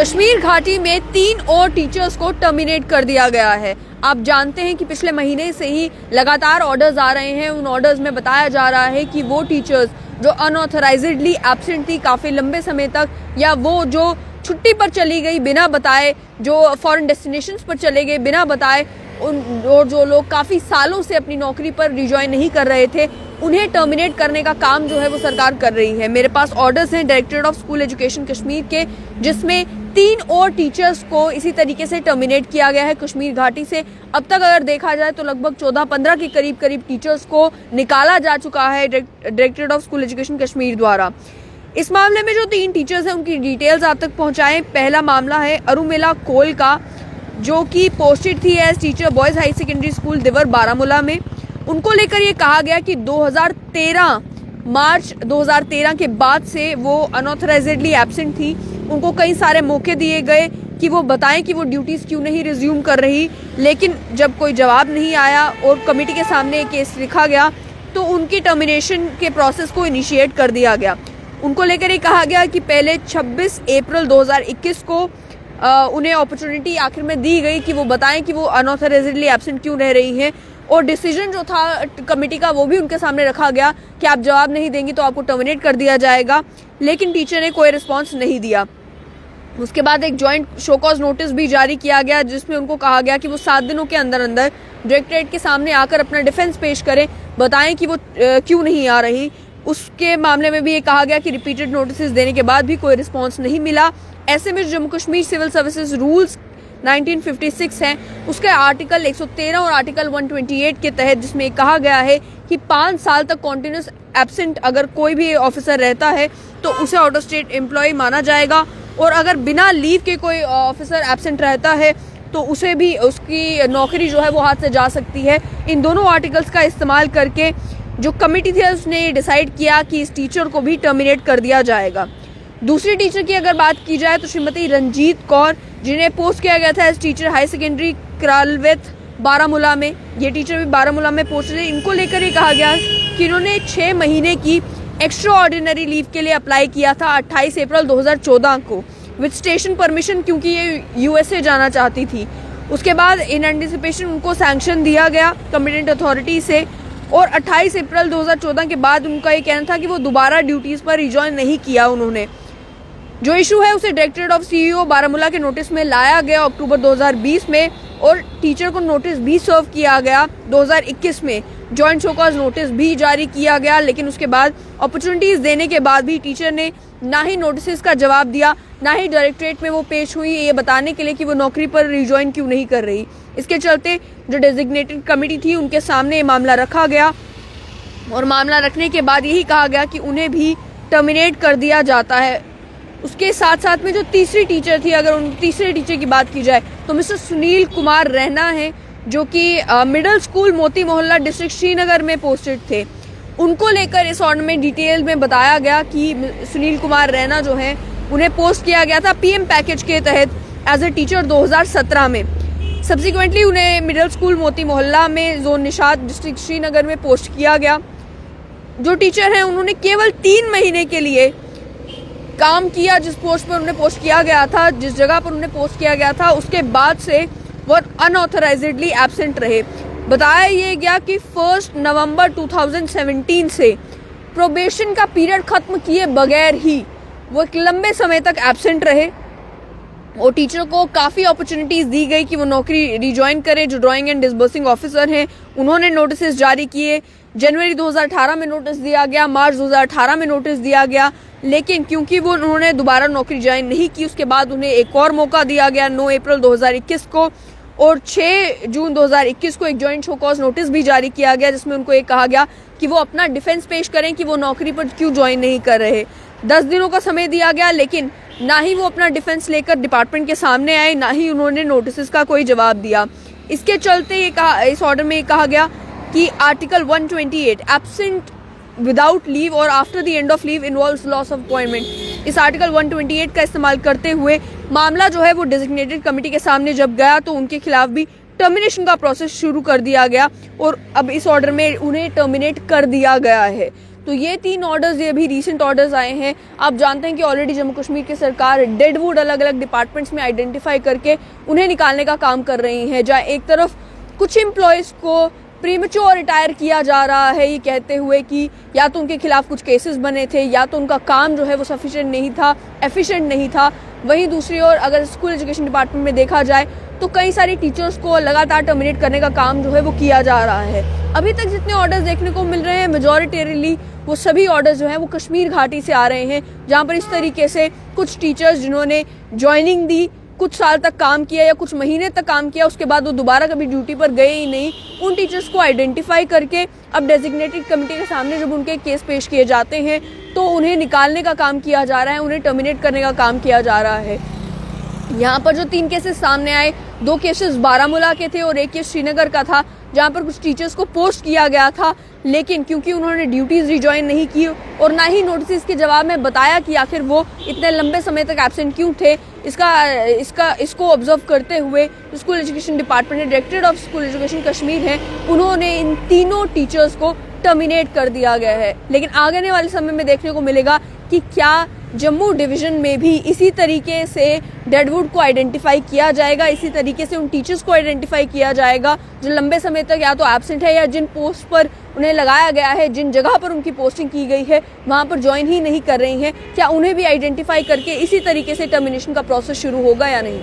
कश्मीर घाटी में 3 और टीचर्स को टर्मिनेट कर दिया गया है। आप जानते हैं कि पिछले महीने से ही लगातार ऑर्डर्स आ रहे हैं। उन ऑर्डर्स में बताया जा रहा है कि वो टीचर्स जो अनऑथराइज्डली एब्सेंट थी काफ़ी लंबे समय तक, या वो जो छुट्टी पर चली गई बिना बताए, जो फॉरेन डेस्टिनेशंस पर चले गए बिना बताए, और जो लोग काफ़ी सालों से अपनी नौकरी पर रिजॉइन नहीं कर रहे थे, उन्हें टर्मिनेट करने का काम जो है वो सरकार कर रही है। मेरे पास ऑर्डर्स हैं directorate of school education Kashmir के, जिसमें 3 और टीचर्स को इसी तरीके से टर्मिनेट किया गया है कश्मीर घाटी से। अब तक अगर देखा जाए तो लगभग 14-15 के करीब टीचर्स को निकाला जा चुका है directorate of school education Kashmir द्वारा। इस मामले में जो 3 टीचर्स हैं उनकी डिटेल्स आप तक पहुंचाएं। पहला मामला है अरुमिला कोल का, जो कि पोस्टेड थी as teacher boys high secondary school Diver Baramulla में। उनको लेकर ये कहा गया कि मार्च 2013 के बाद से वो अनऑथराइज्डली एब्सेंट थी। उनको कई सारे मौके दिए गए कि वो बताएं कि वो ड्यूटीज क्यों नहीं रिज्यूम कर रही, लेकिन जब कोई जवाब नहीं आया और कमेटी के सामने एक केस लिखा गया तो उनकी टर्मिनेशन के प्रोसेस को इनिशिएट कर दिया गया। उनको लेकर ये कहा गया कि पहले 26 अप्रैल 2021 को उन्हें अपॉर्चुनिटी आखिर में दी गई कि वो बताएं कि वो अनऑथराइज्डली एब्सेंट क्यों रह रही हैं, और डिसीजन जो था कमेटी का वो भी उनके सामने रखा गया कि आप जवाब नहीं देंगी तो आपको टर्मिनेट कर दिया जाएगा, लेकिन टीचर ने कोई रिस्पांस नहीं दिया। उसके बाद एक जॉइंट शो कॉज नोटिस भी जारी किया गया, जिसमें उनको कहा गया कि वो 7 दिनों के अंदर डायरेक्टरेट के सामने आकर अपना डिफेंस पेश करें, बताएं कि वो क्यों नहीं आ रही। उसके मामले में भी ये कहा गया कि रिपीटेड नोटिस देने के बाद भी कोई रिस्पॉन्स नहीं मिला। ऐसे में Jammu Kashmir civil services rules 1956 हैं, उसके आर्टिकल 113 और आर्टिकल 128 के तहत, जिसमें कहा गया है कि 5 साल तक कॉन्टिन्यूस एब्सेंट अगर कोई भी ऑफिसर रहता है तो उसे आउट ऑफ स्टेट एम्प्लॉय माना जाएगा, और अगर बिना लीव के कोई ऑफिसर एब्सेंट रहता है तो उसे भी उसकी नौकरी जो है वो हाथ से जा सकती है। इन दोनों आर्टिकल्स का इस्तेमाल करके जो कमेटी थी उसने डिसाइड किया कि इस टीचर को भी टर्मिनेट कर दिया जाएगा। दूसरी टीचर की अगर बात की जाए तो श्रीमती रंजीत कौर, जिन्हें पोस्ट किया गया था as teacher high secondary Kralweth Baramulla में, ये टीचर भी बारामूला में पोस्टेड है। इनको लेकर ये कहा गया कि इन्होंने 6 महीने की एक्स्ट्रा ऑर्डिनरी लीव के लिए अप्लाई किया था 28 अप्रैल 2014 को विद स्टेशन परमिशन, क्योंकि ये यूएसए जाना चाहती थी। उसके बाद इन एंटिसिपेशन उनको सैंक्शन दिया गया कॉम्पिटेंट अथॉरिटी से, और 28 अप्रैल 2014 के बाद उनका ये कहना था कि वो दोबारा ड्यूटीज पर रिजॉइन नहीं किया उन्होंने। जो इशू है उसे डायरेक्टरेट ऑफ सीईओ बारामूला के नोटिस में लाया गया अक्टूबर 2020 में, और टीचर को नोटिस भी सर्व किया गया 2021 में। जॉइंट शो कॉज नोटिस भी जारी किया गया, लेकिन उसके बाद अपॉर्चुनिटीज देने के बाद भी टीचर ने ना ही नोटिस का जवाब दिया, ना ही डायरेक्टरेट में वो पेश हुई ये बताने के लिए कि वो नौकरी पर रिजॉइन क्यों नहीं कर रही। इसके चलते जो डेजिग्नेटेड कमेटी थी उनके सामने ये मामला रखा गया, और मामला रखने के बाद यही कहा गया कि उन्हें भी टर्मिनेट कर दिया जाता है। उसके साथ साथ में जो तीसरी टीचर थी, अगर उन तीसरे टीचर की बात की जाए तो मिस्टर सुनील कुमार रैना है, जो कि मिडिल स्कूल मोती मोहल्ला डिस्ट्रिक्ट श्रीनगर में पोस्टेड थे। उनको लेकर इस ऑर्डर में डिटेल में बताया गया कि सुनील कुमार रैना जो है उन्हें पोस्ट किया गया था पीएम पैकेज के तहत एज ए टीचर 2017 में। सब्सिक्वेंटली उन्हें मिडिल स्कूल मोती मोहल्ला में जोन निशात डिस्ट्रिक्ट श्रीनगर में पोस्ट किया गया। जो टीचर हैं उन्होंने केवल 3 महीने के लिए काम किया जिस पोस्ट पर उन्हें पोस्ट किया गया था, जिस जगह पर उन्हें पोस्ट किया गया था, उसके बाद से वो अनऑथराइज्डली एब्सेंट रहे। बताया ये गया कि 1 नवंबर 2017 से प्रोबेशन का पीरियड खत्म किए बगैर ही वो एक लंबे समय तक एब्सेंट रहे, और टीचर को काफ़ी अपॉर्चुनिटीज़ दी गई कि वो नौकरी रिजॉइन करें। जो ड्राइंग एंड डिसबर्सिंग ऑफिसर हैं उन्होंने नोटिस जारी किए। जनवरी 2018 में नोटिस दिया गया, मार्च 2018 में नोटिस दिया गया, लेकिन क्योंकि वो उन्होंने दोबारा नौकरी ज्वाइन नहीं की, उसके बाद उन्हें एक और मौका दिया गया 9 अप्रैल 2021 को, और 6 जून 2021 को एक जॉइंट शो कॉज नोटिस भी जारी किया गया, जिसमें उनको एक कहा गया कि वो अपना डिफेंस पेश करें कि वो नौकरी पर क्यों ज्वाइन नहीं कर रहे। 10 दिनों का समय दिया गया, लेकिन ना ही वो अपना डिफेंस लेकर डिपार्टमेंट के सामने आए, ना ही उन्होंने नोटिस का कोई जवाब दिया। इसके चलते इस ऑर्डर में कहा गया कि आर्टिकल 128 एब्सेंट विदाउट लीव और after the end of leave involves loss of appointment, इस आर्टिकल 128 का इस्तेमाल करते हुए मामला जो है वो डेजिग्नेटेड कमेटी के सामने जब गया तो उनके खिलाफ भी टर्मिनेशन का प्रोसेस शुरू कर दिया गया, और अब इस ऑर्डर में उन्हें टर्मिनेट कर दिया गया है। तो ये 3 ऑर्डर्स ये भी रीसेंट ऑर्डर्स आए हैं। आप जानते हैं कि ऑलरेडी जम्मू कश्मीर की सरकार डेडवुड अलग अलग डिपार्टमेंट्स में आइडेंटिफाई करके उन्हें निकालने का काम कर रही है, जहाँ एक तरफ कुछ एम्प्लॉयज़ को प्रीमेच्योर रिटायर किया जा रहा है, ये कहते हुए कि या तो उनके खिलाफ कुछ केसेस बने थे या तो उनका काम जो है वो सफिशिएंट नहीं था, एफिशिएंट नहीं था। वहीं दूसरी ओर अगर स्कूल एजुकेशन डिपार्टमेंट में देखा जाए तो कई सारी टीचर्स को लगातार टर्मिनेट करने का काम जो है वो किया जा रहा है। अभी तक जितने ऑर्डर्स देखने को मिल रहे हैं मेजॉरिटेरली वो सभी ऑर्डर्स जो हैं वो कश्मीर घाटी से आ रहे हैं, जहाँ पर इस तरीके से कुछ टीचर्स जिन्होंने ज्वाइनिंग दी, कुछ साल तक काम किया या कुछ महीने तक काम किया, उसके बाद वो दोबारा कभी ड्यूटी पर गए ही नहीं, उन टीचर्स को आइडेंटिफाई करके अब डेजिग्नेटेड कमेटी के सामने जब उनके केस पेश किए जाते हैं तो उन्हें निकालने का काम किया जा रहा है, उन्हें टर्मिनेट करने का काम किया जा रहा है। यहाँ पर जो 3 केसेस सामने आए, 2 केसेस बारामूला के थे और 1 केस श्रीनगर का था, जहाँ पर कुछ टीचर्स को पोस्ट किया गया था, लेकिन क्योंकि उन्होंने ड्यूटीज रिज्वाइन नहीं की और ना ही नोटिस के जवाब में बताया कि आखिर वो इतने लंबे समय तक एब्सेंट क्यों थे, इसको ऑब्जर्व करते हुए स्कूल एजुकेशन डिपार्टमेंट ने directorate of school education Kashmir है, उन्होंने इन तीनों टीचर्स को टर्मिनेट कर दिया गया है। लेकिन आगे वाले समय में देखने को मिलेगा कि क्या जम्मू डिवीजन में भी इसी तरीके से डेडवुड को आइडेंटिफाई किया जाएगा, इसी तरीके से उन टीचर्स को आइडेंटिफाई किया जाएगा जो लंबे समय तक या तो एब्सेंट है या जिन पोस्ट पर उन्हें लगाया गया है, जिन जगह पर उनकी पोस्टिंग की गई है वहां पर ज्वाइन ही नहीं कर रही हैं, क्या उन्हें भी आइडेंटिफाई करके इसी तरीके से टर्मिनेशन का प्रोसेस शुरू होगा या नहीं।